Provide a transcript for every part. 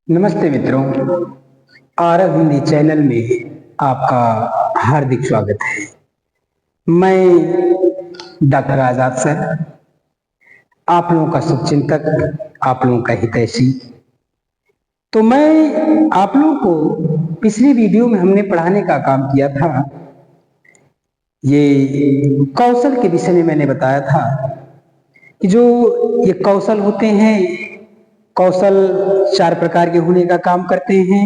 नमस्ते मित्रों, आरव हिंदी चैनल में आपका हार्दिक स्वागत है। मैं डॉक्टर आजाद सर, आप लोगों का शुभचिंतक, आप लोगों का हितैषी। तो मैं आप लोगों को पिछली वीडियो में हमने पढ़ाने का काम किया था। ये कौशल के विषय में मैंने बताया था कि जो ये कौशल होते हैं, कौशल 4 प्रकार के होने का काम करते हैं।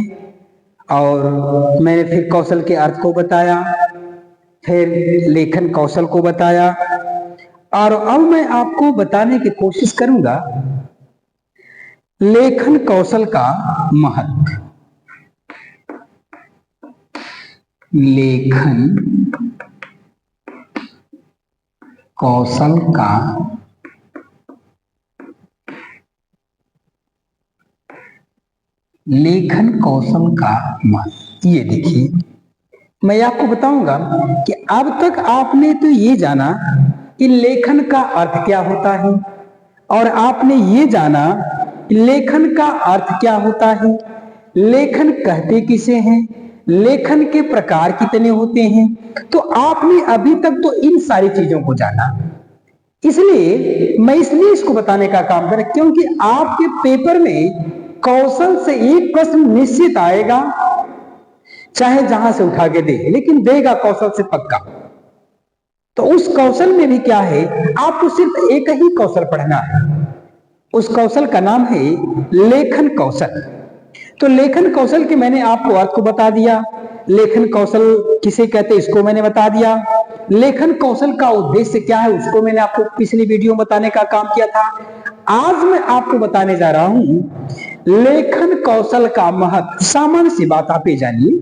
और मैंने फिर कौशल के अर्थ को बताया, फिर लेखन कौशल को बताया, और अब मैं आपको बताने की कोशिश करूंगा लेखन कौशल का महत्व। लेखन कौशल का महत्व। ये देखिए, मैं आपको बताऊंगा कि अब तक आपने तो ये जाना कि लेखन का अर्थ क्या होता है, और आपने ये जाना कि लेखन का अर्थ क्या होता है, लेखन कहते किसे हैं, लेखन के प्रकार कितने होते हैं। तो आपने अभी तक तो इन सारी चीजों को जाना। इसलिए मैं इसको बताने का काम कर, क्योंकि आपके पेपर में कौशल से एक प्रश्न निश्चित आएगा, चाहे जहां से उठा के दे, लेकिन देगा कौशल से पक्का। तो उस कौशल में भी क्या है, आपको सिर्फ एक ही कौशल पढ़ना है। उस कौशल का नाम है लेखन कौशल। तो लेखन कौशल के मैंने आपको अर्थ को बता दिया, लेखन कौशल किसे कहते इसको मैंने बता दिया, लेखन कौशल का उद्देश्य क्या है उसको मैंने आपको पिछली वीडियो में बताने का काम किया था। आज मैं आपको बताने जा रहा हूं लेखन कौशल का महत्व। सामान्य सी बात आप ये जानिए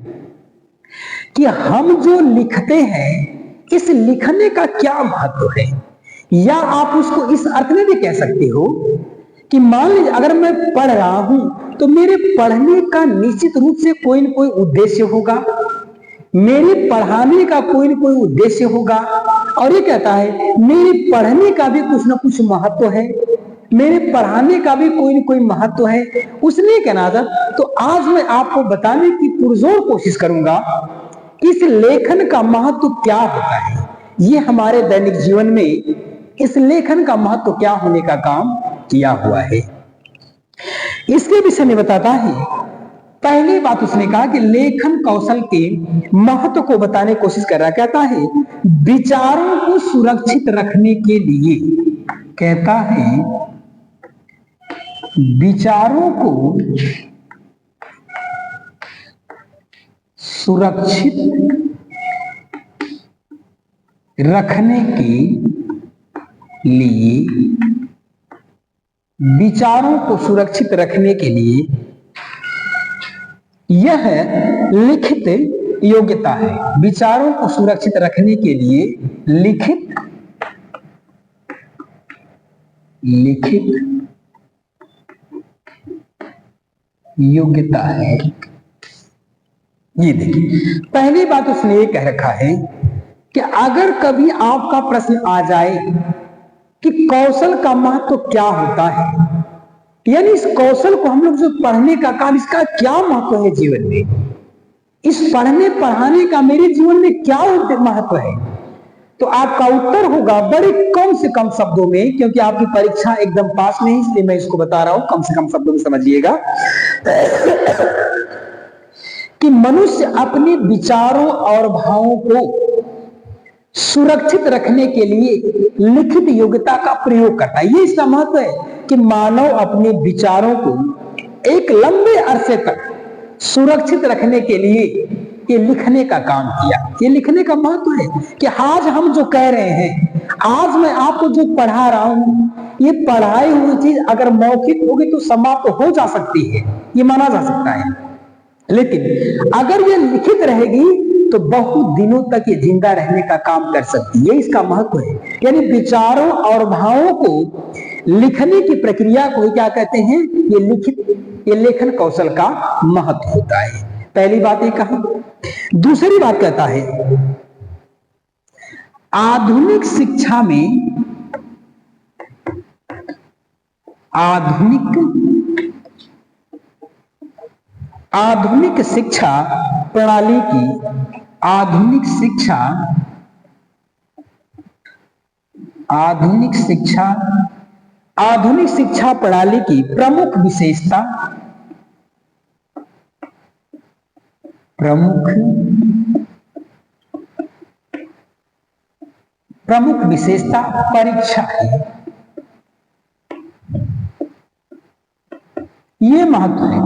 कि हम जो लिखते हैं, इस लिखने का क्या महत्व है, या आप उसको इस अर्थ में भी कह सकते हो कि मान लीजिए अगर मैं पढ़ रहा हूं तो मेरे पढ़ने का निश्चित रूप से कोई न कोई उद्देश्य होगा, मेरे पढ़ाने का कोई न कोई उद्देश्य होगा। और ये कहता है मेरे पढ़ने का भी कुछ न कुछ महत्व है, मेरे पढ़ाने का भी कोई न कोई महत्व है। उसने कहना था, तो आज मैं आपको बताने की पुरजोर कोशिश करूंगा कि इस लेखन का महत्व क्या होता है। ये हमारे दैनिक जीवन में इस लेखन का महत्व क्या होने का काम किया हुआ है, इसके विषय में बताता है। पहली बात उसने कहा कि लेखन कौशल के महत्व को बताने की कोशिश कर रहा, कहता है विचारों को सुरक्षित रखने के लिए, कहता है विचारों को सुरक्षित रखने के लिए, विचारों को सुरक्षित रखने के लिए यह लिखित योग्यता है। विचारों को सुरक्षित रखने के लिए लिखित योग्यता है। ये देखिए, पहली बात उसने ये कह रखा है कि अगर कभी आपका प्रश्न आ जाए कि कौशल का महत्व क्या होता है, यानी इस कौशल को हम लोग जो पढ़ने का काम, इसका क्या महत्व है जीवन में, इस पढ़ने पढ़ाने का मेरे जीवन में क्या महत्व है, तो आपका उत्तर होगा बड़े कम से कम शब्दों में, क्योंकि आपकी परीक्षा एकदम पास नहीं, इसलिए मैं इसको बता रहा हूं, कम से कम शब्दों में समझिएगा कि मनुष्य अपने विचारों और भावों को सुरक्षित रखने के लिए लिखित योग्यता का प्रयोग करता है। ये इसका महत्व है कि मानव अपने विचारों को एक लंबे अरसे तक सुरक्षित रखने के लिए ये लिखने का काम किया। ये लिखने का महत्व है कि आज हम जो कह रहे हैं, आज मैं आपको जो पढ़ा रहा हूं, ये पढ़ाई हुई चीज अगर मौखिक होगी तो समाप्त हो जा सकती है, ये माना जा सकता है, लेकिन अगर ये लिखित रहेगी तो बहुत दिनों तक ये जिंदा रहने का काम कर सकती है। ये इसका महत्व है। यानी विचारों और भावों को लिखने की प्रक्रिया को क्या कहते हैं, ये लेखन कौशल का महत्व होता है। पहली बात ये कहा। दूसरी बात कहता है आधुनिक शिक्षा में, आधुनिक आधुनिक शिक्षा प्रणाली की आधुनिक शिक्षा आधुनिक शिक्षा प्रणाली की प्रमुख विशेषता परीक्षा है। ये महत्व है।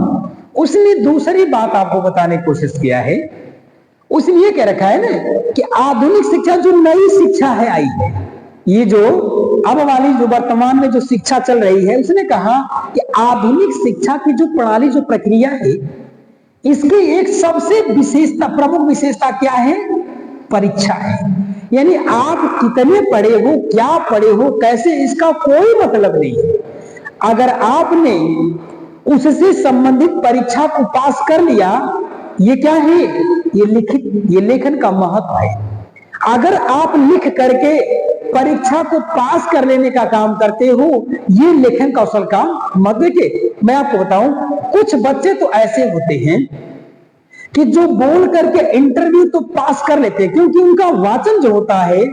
उसने दूसरी बात आपको बताने की कोशिश किया है। उसने ये कह रखा है ना कि आधुनिक शिक्षा जो नई शिक्षा है आई है, ये जो अब वाली जो वर्तमान में जो शिक्षा चल रही है, उसने कहा कि आधुनिक शिक्षा की जो प्रणाली जो प्रक्रिया है, इसकी एक सबसे विशेषता प्रमुख विशेषता क्या है? परीक्षा है। यानी आप कितने पढ़े हो, क्या पढ़े हो, कैसे, इसका कोई मतलब नहीं है। अगर आपने उससे संबंधित परीक्षा को पास कर लिया, ये क्या है? ये लेखन का महत्व है। अगर आप लिख करके परीक्षा को पास कर लेने का काम करते हो, ये लेखन कौशल का महत्व है। मैं आपको बताऊं, कुछ बच्चे तो ऐसे होते हैं कि जो बोल करके इंटरव्यू तो पास कर लेते हैं, क्योंकि उनका वाचन जो होता है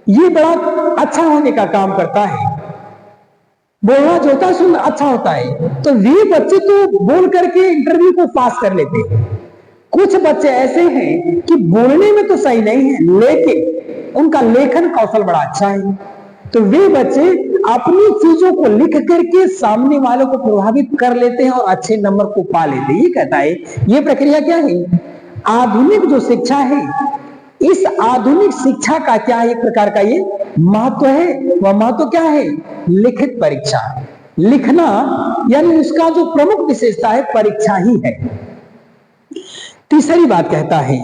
ये बड़ा अच्छा होने का काम करता है, बोलना जो होता है सुन अच्छा होता है, तो वे बच्चे तो बोल करके इंटरव्यू को पास कर लेते हैं। कुछ बच्चे ऐसे हैं कि बोलने में तो सही नहीं है, लेकिन उनका लेखन कौशल बड़ा अच्छा है, तो वे बच्चे अपनी चीजों को लिख करके सामने वालों को प्रभावित कर लेते हैं और अच्छे नंबर को पा लेते हैं। ये कहता है, ये प्रक्रिया क्या है? आधुनिक जो शिक्षा है, इस आधुनिक शिक्षा का क्या है? एक प्रकार का ये महत्व है। वह महत्व क्या है? लिखित परीक्षा, लिखना, यानी उसका जो प्रमुख विशेषता है परीक्षा ही है। तीसरी बात कहता है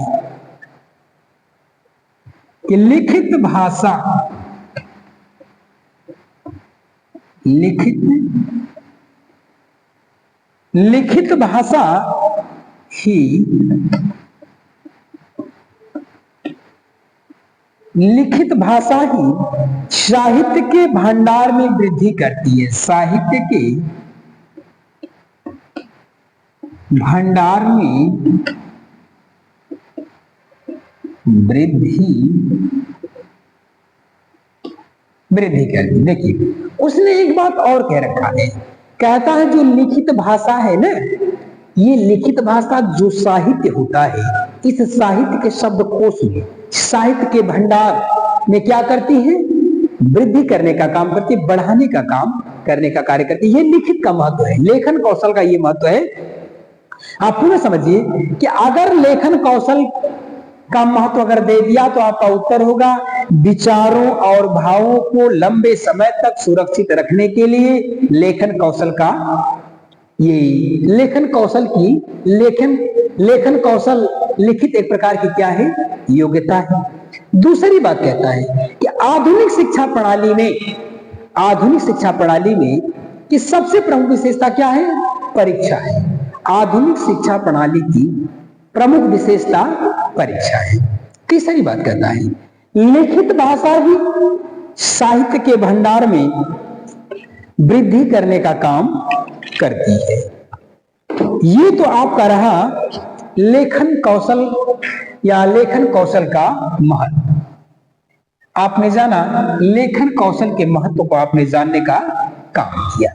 कि लिखित भाषा ही साहित्य के भंडार में वृद्धि करती है। साहित्य के भंडार में वृद्धि करती। देखिए, उसने एक बात और कह रखा है, कहता है जो लिखित भाषा है ना, ये लिखित भाषा जो साहित्य होता है, इस साहित्य के शब्दकोश में, साहित्य के भंडार में क्या करती है? वृद्धि करने का काम करती है, बढ़ाने का काम करने का कार्य करती है। ये लिखित का महत्व है, लेखन कौशल का ये महत्व है। आप पुनः समझिए कि अगर लेखन कौशल का महत्व अगर दे दिया तो आपका उत्तर होगा विचारों और भावों को लंबे समय तक सुरक्षित रखने के लिए लेखन कौशल का, ये लेखन कौशल की लेखन कौशल लिखित एक प्रकार की क्या है? योग्यता है। दूसरी बात कहता है कि आधुनिक शिक्षा प्रणाली में कि सबसे प्रमुख विशेषता क्या है? परीक्षा है। आधुनिक शिक्षा प्रणाली की प्रमुख विशेषता परीक्षा है। तीसरी बात कहता है लिखित भाषा ही साहित्य के भंडार में वृद्धि करने का काम करती है। ये तो आपका रहा लेखन कौशल या लेखन कौशल का महत्व। आपने जाना, लेखन कौशल के महत्व को आपने जानने का काम किया।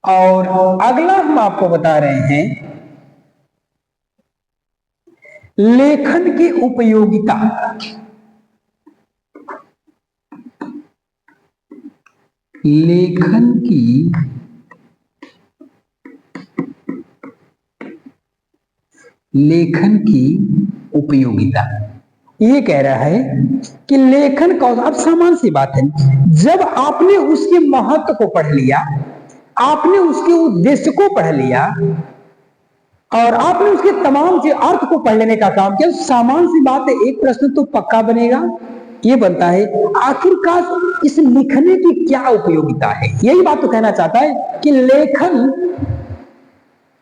और अगला हम आपको बता रहे हैं लेखन की उपयोगिता। लेखन की उपयोगिता ये कह रहा है कि लेखन कौशल, अब सामान्य सी बात है, जब आपने उसके महत्व को पढ़ लिया, आपने उसके उद्देश्य को पढ़ लिया और आपने उसके तमाम से अर्थ को पढ़ लेने का काम किया, सामान्य सी बात है, एक प्रश्न तो पक्का बनेगा। ये बनता है आखिरकार इस लिखने की क्या उपयोगिता है। यही बात तो कहना चाहता है कि लेखन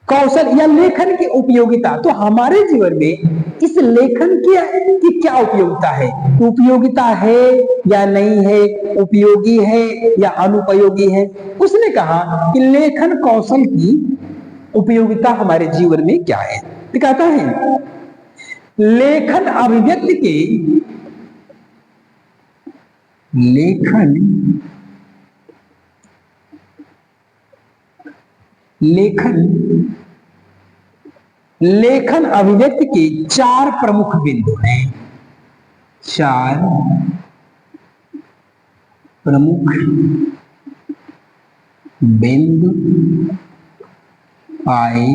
कौशल या लेखन की उपयोगिता, तो हमारे जीवन में इस लेखन की क्या उपयोगिता है? उपयोगिता है या नहीं है, उपयोगी है या अनुपयोगी है। उसने कहा कि लेखन कौशल की उपयोगिता हमारे जीवन में क्या है। तो कहता है लेखन अभिव्यक्ति के लेखन अभिव्यक्ति के 4 प्रमुख बिंदु हैं। 4 प्रमुख बिंदु पाए।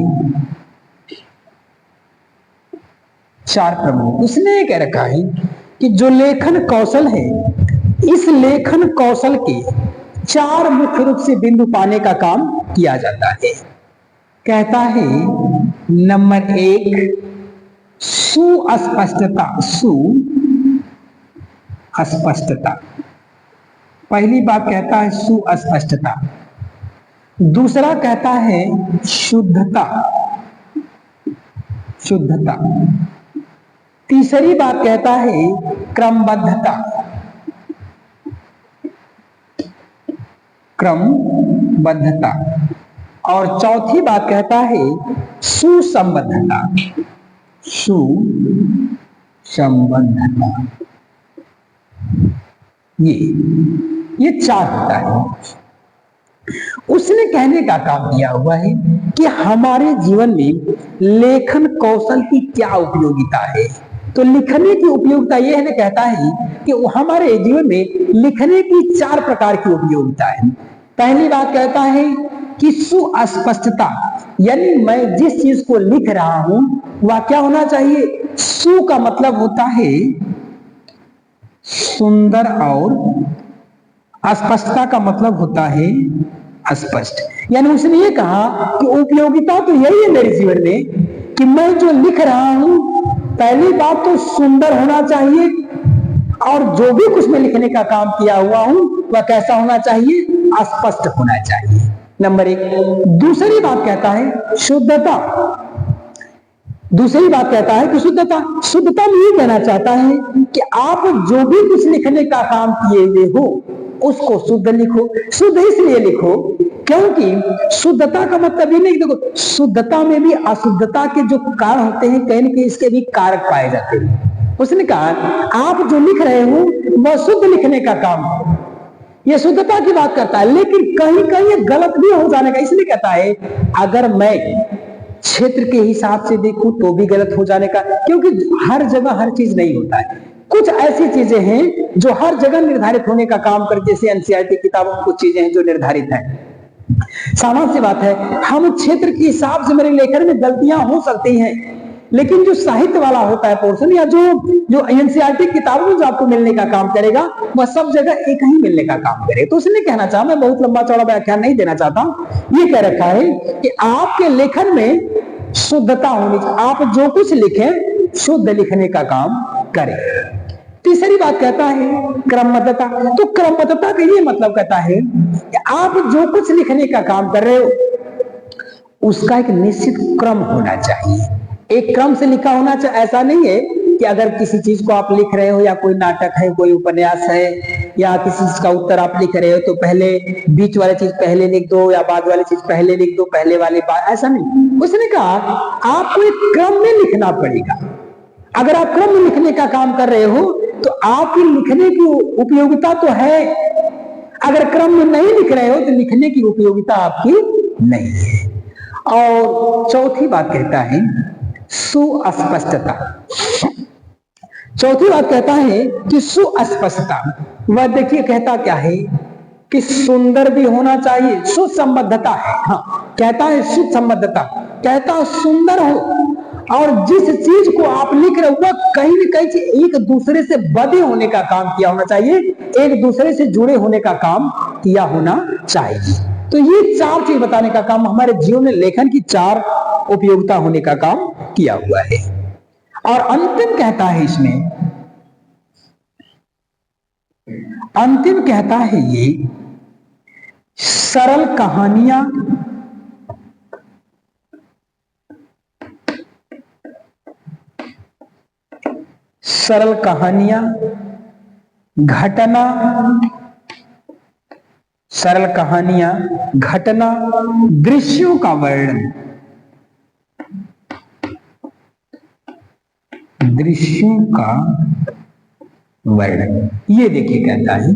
4 प्रमुख उसने कह रखा है कि जो लेखन कौशल है, इस लेखन कौशल के 4 मुख्य रूप से बिंदु पाने का काम किया जाता है। कहता है नंबर 1 सुस्पष्टता। सुस्पष्टता, पहली बात कहता है सुस्पष्टता। दूसरा कहता है शुद्धता। तीसरी बात कहता है क्रमबद्धता। और चौथी बात कहता है सुसंबद्धता। ये 4 होता है। उसने कहने का काम किया हुआ है कि हमारे जीवन में लेखन कौशल की क्या उपयोगिता है। तो लिखने की उपयोगिता यह है, कहता है कि हमारे जीवन में लिखने की 4 प्रकार की उपयोगिता है। पहली बात कहता है कि सुस्पष्टता, यानी मैं जिस चीज को लिख रहा हूं वह क्या होना चाहिए। सु का मतलब होता है सुंदर और अस्पष्टता का मतलब होता है अस्पष्ट। यानी उसने ये कहा कि उपयोगिता तो यही है मेरे जीवन में कि मैं जो लिख रहा हूं, पहली बात तो सुंदर होना चाहिए, और जो भी कुछ मैं लिखने का काम किया हुआ हूं वह कैसा होना चाहिए, अस्पष्ट होना चाहिए। नंबर 1। दूसरी बात कहता है शुद्धता। दूसरी बात कहता है कि शुद्धता में ये कहना चाहता है कि आप जो भी कुछ लिखने का काम किए हुए हो उसको शुद्ध लिखो। शुद्ध इसलिए लिखो क्योंकि शुद्धता का मतलब ये नहीं, देखो शुद्धता में भी अशुद्धता के जो कारण होते हैं, कहीं न कहीं इसके भी कारक पाए जाते हैं। उसने कहा आप जो लिख रहे हो वह शुद्ध लिखने का काम है, ये शुद्धता की बात करता है, लेकिन कहीं कहीं ये गलत भी हो जाने का। इसलिए कहता है अगर मैं क्षेत्र के हिसाब से देखूं तो भी गलत हो जाने का, क्योंकि हर जगह हर चीज नहीं होता है। कुछ ऐसी चीजें हैं जो हर जगह निर्धारित होने का काम करते, जैसे एनसीईआरटी किताबों में कुछ चीजें हैं जो निर्धारित है। सामान्य सी बात है, हम क्षेत्र के हिसाब से मेरे लेखन में गलतियां हो सकती हैं, लेकिन जो साहित्य वाला होता है पोर्शन, या जो एनसीईआरटी किताबों में जो आपको मिलने का काम करेगा वह सब जगह एक ही मिलने का काम करेगा। तो उसने कहना चाहा, मैं बहुत लंबा चौड़ा व्याख्यान नहीं देना चाहता, ये कह रखा है कि आपके लेखन में शुद्धता होनी चाहिए, आप जो कुछ लिखें शुद्ध लिखने का काम करें। तीसरी बात कहता है क्रमबद्धता। तो क्रमबद्धता का ये मतलब कहता है कि आप जो कुछ लिखने का काम कर रहे हो उसका एक निश्चित क्रम होना चाहिए, एक क्रम से लिखा होना चाहिए। ऐसा नहीं है कि अगर किसी चीज को आप लिख रहे हो, या कोई नाटक है, कोई उपन्यास है, या किसी चीज का उत्तर आप लिख रहे हो तो पहले बीच वाली चीज पहले लिख दो या बाद वाली चीज पहले लिख दो, पहले वाली बाद, ऐसा नहीं। उसने कहा आपको एक क्रम में लिखना पड़ेगा। अगर आप क्रम में लिखने का काम कर रहे हो तो आपकी लिखने की उपयोगिता तो है, अगर क्रम में नहीं लिख रहे हो तो लिखने की उपयोगिता आपकी नहीं है। और चौथी बात कहता है सुस्पष्टता। चौथी बात कहता है कि सुस्पष्टता, वह देखिए कहता क्या है कि सुंदर भी होना चाहिए, सुसंबद्धता है। हाँ, कहता है सुसंबद्धता, कहता सुंदर हो, और जिस चीज को आप लिख रहे हो वह कहीं न कहीं एक दूसरे से बधे होने का काम किया होना चाहिए, एक दूसरे से जुड़े होने का काम किया होना चाहिए। तो ये 4 चीज बताने का काम हमारे जीवन में लेखन की 4 उपयोगिता होने का काम किया हुआ है। और अंतिम कहता है इसमें, अंतिम कहता है ये सरल कहानियां, सरल कहानियां, घटना, सरल कहानियां, घटना, दृश्यों का वर्णन, दृश्यों का वर्णन। ये देखिए कहता है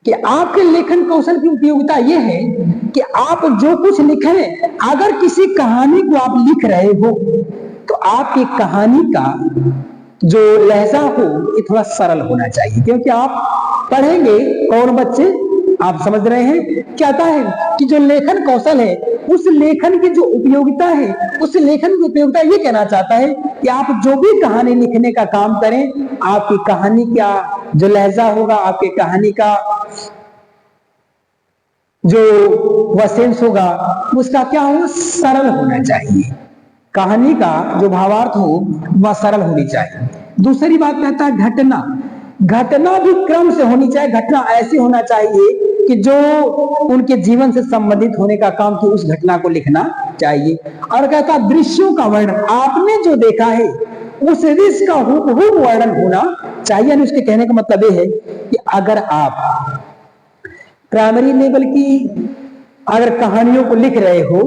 कि आपके लेखन कौशल की उपयोगिता यह है कि आप जो कुछ लिखें, अगर किसी कहानी को आप लिख रहे हो तो आपकी कहानी का जो लहजा हो ये थोड़ा सरल होना चाहिए, क्योंकि आप पढ़ेंगे कौन बच्चे, आप समझ रहे हैं। कहता है कि जो लेखन कौशल है उस लेखन की जो उपयोगिता है, उस लेखन की उपयोगिता ये कहना चाहता है कि आप जो भी कहानी लिखने का काम करें, आपकी कहानी का जो लहजा होगा, आपकी कहानी का जो वसेंस होगा उसका क्या हो, सरल होना चाहिए। कहानी का जो भावार्थ हो वह सरल होनी चाहिए। दूसरी बात कहता है घटना भी क्रम से होनी चाहिए। घटना ऐसी होना चाहिए कि जो उनके जीवन से संबंधित होने का काम की उस घटना को लिखना चाहिए। और कहता दृश्यों का वर्णन, आपने जो देखा है उस दृश्य का हूबहू वर्णन होना चाहिए। उसके कहने का मतलब ये है कि अगर आप प्राइमरी लेवल की अगर कहानियों को लिख रहे हो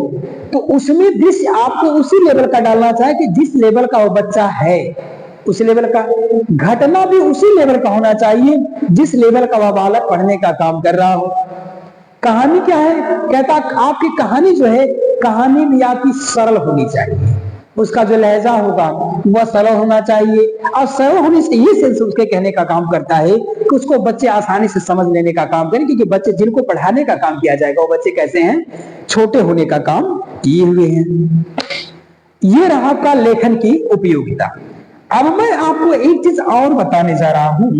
तो उसमें दृश्य आपको उसी लेवल का डालना चाहिए कि जिस लेवल का वो बच्चा है, उस लेवल का। घटना भी उसी लेवल का होना चाहिए जिस लेवल का वह बालक पढ़ने का काम कर रहा हो। कहानी क्या है, कहता आपकी कहानी जो है, कहानी भी आपकी सरल होनी चाहिए। उसका जो लहजा होगा वह सरल होना चाहिए। और सरल होने से ये सेंस उसके कहने का काम करता है कि उसको बच्चे आसानी से समझ लेने का काम करें, क्योंकि बच्चे जिनको पढ़ाने का काम किया जाएगा वो बच्चे कैसे हैं, छोटे होने का काम किए हुए हैं। ये रहा आपका लेखन की उपयोगिता। अब मैं आपको एक चीज और बताने जा रहा हूं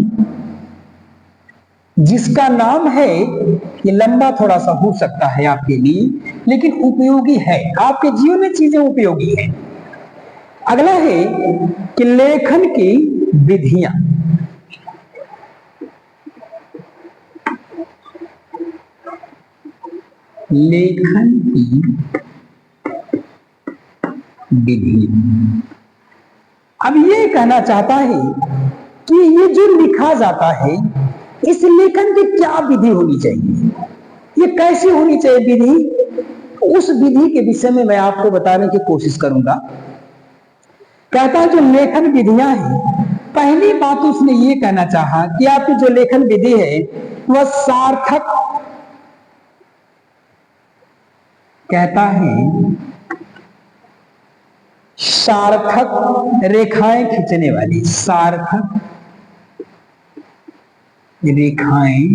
जिसका नाम है, ये लंबा थोड़ा सा हो सकता है आपके लिए, लेकिन उपयोगी है, आपके जीवन में चीजें उपयोगी है। अगला है कि लेखन की विधियां। लेखन की विधि। अब ये कहना चाहता है कि ये जो लिखा जाता है इस लेखन की क्या विधि होनी चाहिए, ये कैसी होनी चाहिए विधि, उस विधि के विषय में मैं आपको बताने की कोशिश करूंगा। कहता है जो लेखन विधियां हैं, पहली बात उसने ये कहना चाहा कि आपकी जो लेखन विधि है वह सार्थक, कहता है सार्थक रेखाएं खींचने वाली, सार्थक रेखाएं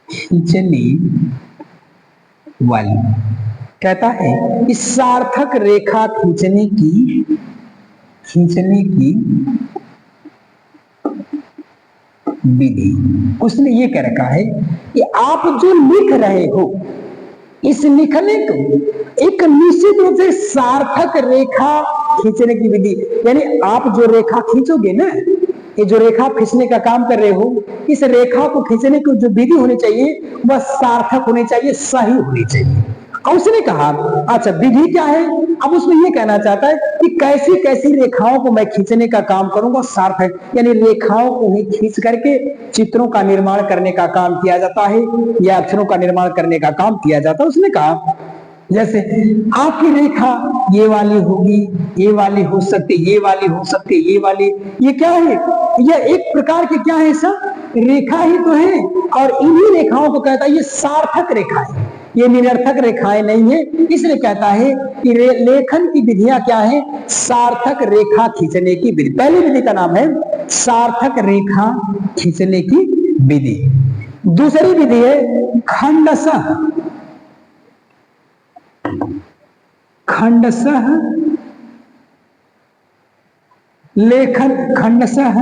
खींचने वाली। कहता है कि सार्थक रेखा खींचने की विधि। उसने ये कह रखा है कि आप जो लिख रहे हो इस लिखने को एक निश्चित रूप से सार्थक रेखा खींचने की विधि, यानी आप जो रेखा खींचोगे ना, ये जो रेखा खींचने का काम कर रहे हो, इस रेखा को खींचने की जो विधि होनी चाहिए वह सार्थक होनी चाहिए, सही होनी चाहिए। और उसने कहा अच्छा विधि क्या है, अब उसमें ये कहना चाहता है कि कैसी कैसी रेखाओं को मैं खींचने का काम करूंगा सार्थक, यानी रेखाओं को ही खींच करके चित्रों का निर्माण करने का काम किया जाता है या अक्षरों का निर्माण करने का काम किया जाता है। उसने कहा जैसे आपकी रेखा ये वाली होगी, ये वाली हो सकती, ये वाली हो सकती, ये वाली, ये क्या है, यह एक प्रकार के क्या है, सब रेखा ही तो है। और इन्हीं रेखाओं को कहता है ये सार्थक रेखा है, ये निरर्थक रेखाएं नहीं है। इसलिए कहता है कि लेखन की विधियां क्या है, सार्थक रेखा खींचने की विधि। पहली विधि का नाम है सार्थक रेखा खींचने की विधि। दूसरी विधि है खंडशः लेखन, खंडशः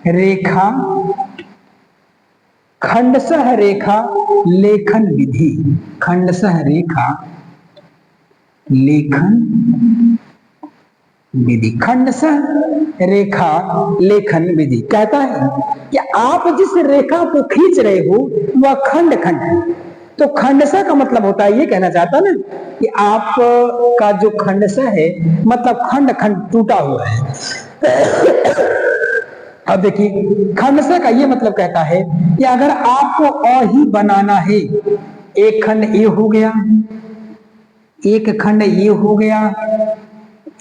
रेखा, खंडशः रेखा लेखन विधि, खंडशः रेखा लेखन विधि, खंडशः रेखा लेखन विधि। कहता है कि आप जिस रेखा को खींच रहे हो वह खंड खंड है। तो खंडशः का मतलब होता है, ये कहना चाहता ना कि आप का जो खंडशः है मतलब खंड खंड टूटा हुआ है। अब देखिए खंडशः का ये मतलब कहता है कि अगर आपको अ ही बनाना है, एक खंड ये हो गया, एक खंड ये हो गया,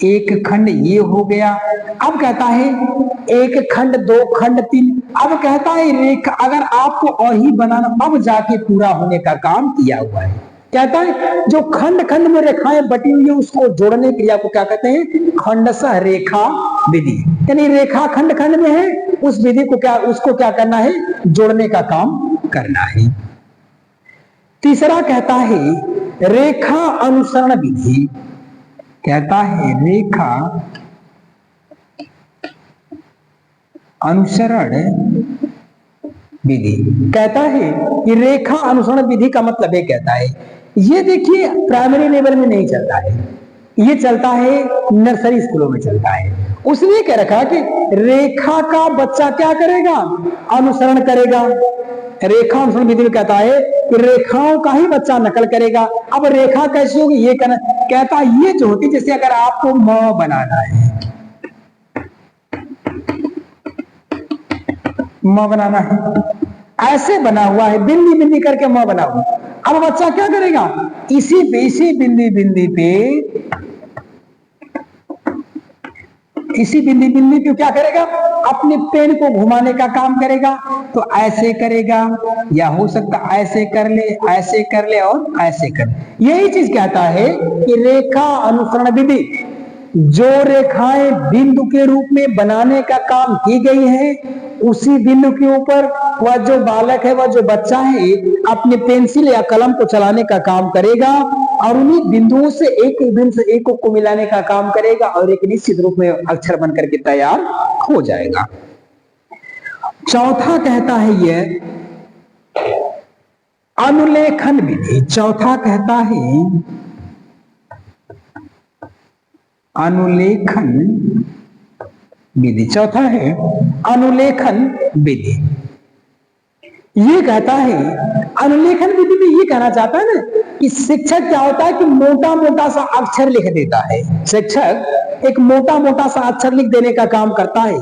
एक खंड ये हो गया। अब कहता है एक खंड, दो खंड, तीन। अब कहता है रेखा, अगर आपको अही बनाना, अब जाके पूरा होने का काम किया हुआ है। कहता है जो खंड खंड में रेखाएं बटी हुई है उसको जोड़ने क्रिया को क्या कहते हैं? खंडशः रेखा विधि। यानी रेखा खंड खंड में है, उस विधि को क्या, उसको क्या करना है? जोड़ने का काम करना है। तीसरा कहता है रेखा अनुसरण विधि। कहता है रेखा अनुसरण विधि। कहता है कि रेखा अनुसरण विधि का मतलब ये कहता है, ये देखिए प्राइमरी लेवल में नहीं चलता है, ये चलता है नर्सरी स्कूलों में चलता है। उसने कह रखा कि रेखा का बच्चा क्या करेगा? अनुसरण करेगा। रेखा अनुसरण विधि में कहता है कि रेखाओं का ही बच्चा नकल करेगा। अब रेखा कैसी होगी? ये कहता है ये जो होती, जैसे अगर आपको म बनाना है, म बनाना है, ऐसे बना हुआ है, बिंदी बिंदी करके म बना हुआ। अब बच्चा क्या करेगा? इसी बिंदी बिंदी पे, इसी बिंदी बिंदी पे क्या करेगा? अपने पेन को घुमाने का काम करेगा। तो ऐसे करेगा, या हो सकता ऐसे कर ले, ऐसे कर ले और ऐसे कर ले। यही चीज कहता है कि रेखा अनुसरण विधि, जो रेखाएं बिंदु के रूप में बनाने का काम की गई है, उसी बिंदु के ऊपर वह जो बालक है, वह जो बच्चा है, अपने पेंसिल या कलम को चलाने का काम करेगा और उन्हीं बिंदुओं से एक बिंदु से एक को मिलाने का काम करेगा और एक निश्चित रूप में अक्षर बन करके तैयार हो जाएगा। चौथा कहता है यह अनुलेखन विधि। चौथा कहता है अनुलेखन विधि। चौथा है अनुलेखन विधि। ये कहता है अनुलेखन विधि में ये कहना चाहता है ना कि शिक्षक क्या होता है कि मोटा मोटा सा अक्षर लिख देता है। शिक्षक एक मोटा मोटा सा अक्षर लिख देने का काम करता है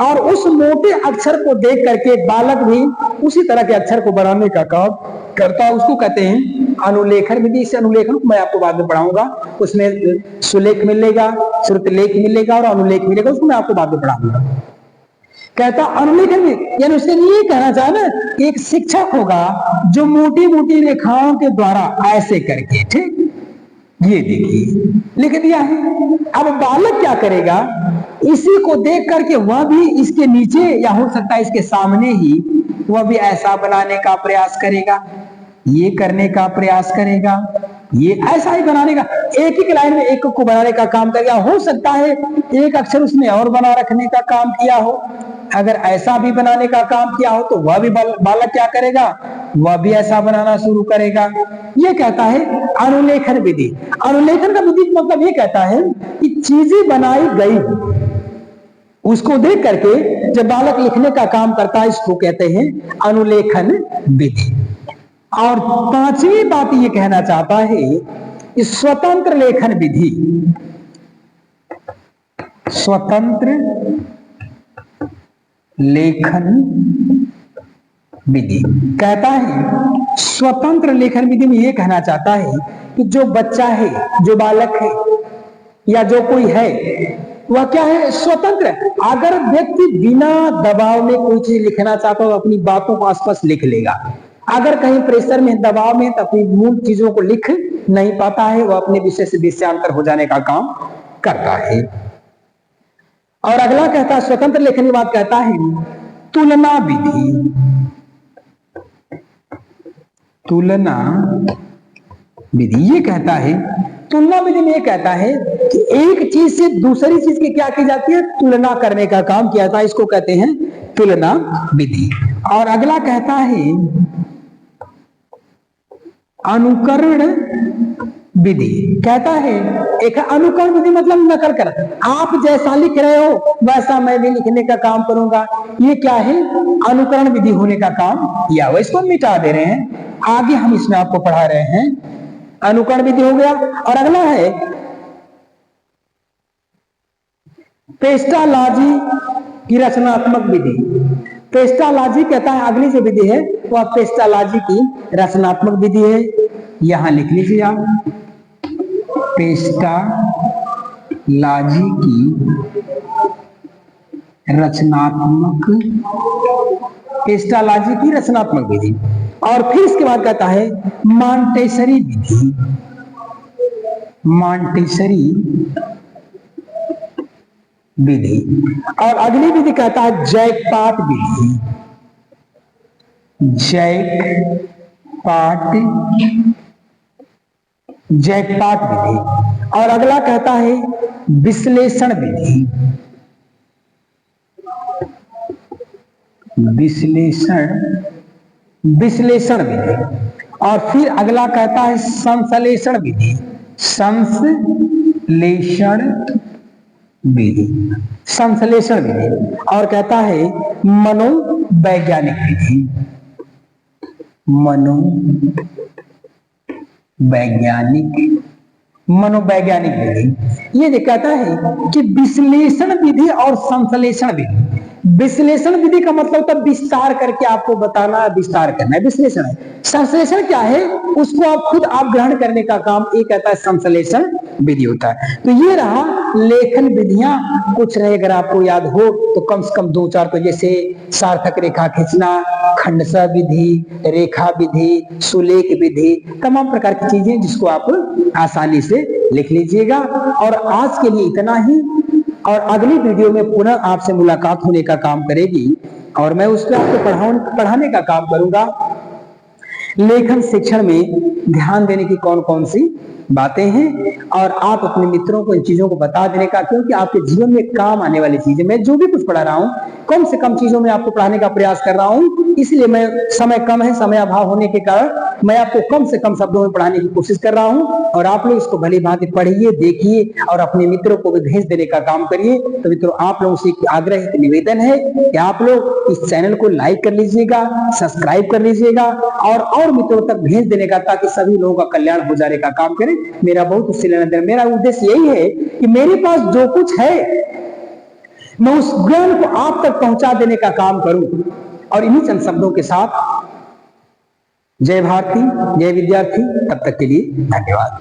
और उस मोटे अक्षर को देख करके बालक भी उसी तरह के अक्षर को बनाने का काम करता है। उसको कहते हैं अनुलेखन विधि। इस अनुलेखन को मैं आपको बाद में पढ़ाऊंगा, उसमें सुलेख मिलेगा, श्रुतलेख मिलेगा और अनुलेख मिलेगा, उसको मैं आपको बाद में पढ़ाऊंगा। कहता अनुलेखन में, यानी उसके लिए कहना चाहे ना, एक शिक्षक होगा जो मोटी मोटी रेखाओं के द्वारा ऐसे करके, ठीक, ये देखिए लिख दिया है। अब बालक क्या करेगा? इसी को देख करके वह भी इसके नीचे या हो सकता है इसके सामने ही वह भी ऐसा बनाने का प्रयास करेगा, ये करने का प्रयास करेगा, ये ऐसा ही बनाने का, एक ही लाइन में एक को बनाने का काम करेगा। हो सकता है एक अक्षर उसने और बना रखने का काम किया हो। अगर ऐसा भी बनाने का काम किया हो तो वह भी बालक क्या करेगा? वह भी ऐसा बनाना शुरू करेगा। ये कहता है अनुलेखन विधि। अनुलेखन का विधि मतलब ये कहता है कि चीजें बनाई गई उसको देख करके जब बालक लिखने का काम करता है, इसको कहते हैं अनुलेखन विधि। और पांचवी बात ये कहना चाहता है कि स्वतंत्र लेखन विधि। स्वतंत्र लेखन विधि कहता है, स्वतंत्र लेखन विधि में यह कहना चाहता है कि जो बच्चा है, जो बालक है या जो कोई है, वह क्या है? स्वतंत्र। अगर व्यक्ति बिना दबाव में कोई चीज लिखना चाहता हो, अपनी बातों को आसपास लिख लेगा। अगर कहीं प्रेशर में, दबाव में, तो अपनी मूल चीजों को लिख नहीं पाता है, वह अपने विषय से विषयांतर हो जाने का काम करता है। और अगला कहता है, स्वतंत्र लेखन की बात कहता है तुलना विधि। तुलना विधि ये कहता है, तुलना विधि में ये कहता है कि एक चीज से दूसरी चीज की क्या की जाती है? तुलना करने का काम किया जाता है, इसको कहते हैं तुलना विधि। और अगला कहता है अनुकरण विधि। कहता है एक अनुकरण विधि मतलब नकल कर, आप जैसा लिख रहे हो वैसा मैं भी लिखने का काम करूंगा। ये क्या है? अनुकरण विधि होने का काम किया हुआ। इसको मिटा दे रहे हैं, आगे हम इसमें आपको पढ़ा रहे हैं। अनुकरण विधि हो गया। और अगला है पेस्टालॉजी की रचनात्मक विधि। पेस्टालॉजी कहता है अगली जो विधि है वह पेस्टालॉजी की रचनात्मक विधि है। यहां लिख लीजिए आप, पेस्टालॉजी लाजी की रचनात्मक, एस्ट्रोलॉजी की रचनात्मक विधि। और फिर इसके बाद कहता है मॉन्टेसरी विधि, मॉन्टेसरी विधि। और अगली विधि कहता है जैकपॉट विधि, जैकपॉट विधि। और अगला कहता है विश्लेषण विधि, विश्लेषण विधि। और फिर अगला कहता है संश्लेषण विधि, संश्लेषण विधि, संश्लेषण विधि। और कहता है मनोवैज्ञानिक विधि, मनोवैज्ञानिक विधि। ये जो कहता है कि विश्लेषण विधि और संश्लेषण विधि। विश्लेषण विधि का मतलब होता है विस्तार करके आपको बताना, विस्तार करना है, विश्लेषण है। संश्लेषण क्या है, उसको आप खुद आप ग्रहण करने का काम ये कहता है संश्लेषण विधि होता है। तो ये रहा लेखन विधियां, कुछ रहे अगर आपको याद हो तो कम से कम 2-4, तो जैसे सार्थक रेखा खींचना, खंडशः विधि, रेखा विधि, सुलेख विधि, तमाम प्रकार की चीजें जिसको आप आसानी से लिख लीजिएगा। और आज के लिए इतना ही, और अगली वीडियो में पुनः आपसे मुलाकात होने का काम करेगी और मैं उस पर आपको पढ़ाने का काम करूंगा। लेखन शिक्षण में ध्यान देने की कौन कौन सी बातें हैं और आप अपने मित्रों को इन चीजों को बता देने का, क्योंकि आपके जीवन में काम आने वाली चीजें, मैं जो भी कुछ पढ़ा रहा हूं कम से कम चीजों में आपको पढ़ाने का प्रयास कर रहा हूं। इसलिए मैं, समय कम है, समय अभाव होने के कारण मैं आपको कम से कम शब्दों में पढ़ाने की कोशिश कर रहा हूं। और आप लोग इसको भली भांति पढ़िए, देखिए और अपने मित्रों को भी भेज देने का काम करिए। तो मित्रों, आप लोगों से आग्रह निवेदन है कि आप लोग इस चैनल को लाइक कर लीजिएगा, सब्सक्राइब कर लीजिएगा और मित्रों तक भेज देने का, ताकि सभी लोगों का कल्याण हो जाने का काम करें। मेरा बहुत मेरा उद्देश्य यही है कि मेरे पास जो कुछ है मैं उस ज्ञान को आप तक पहुंचा देने का काम करूं। और इन्हीं चंद शब्दों के साथ जय भारती, जय विद्यार्थी। तब तक के लिए धन्यवाद।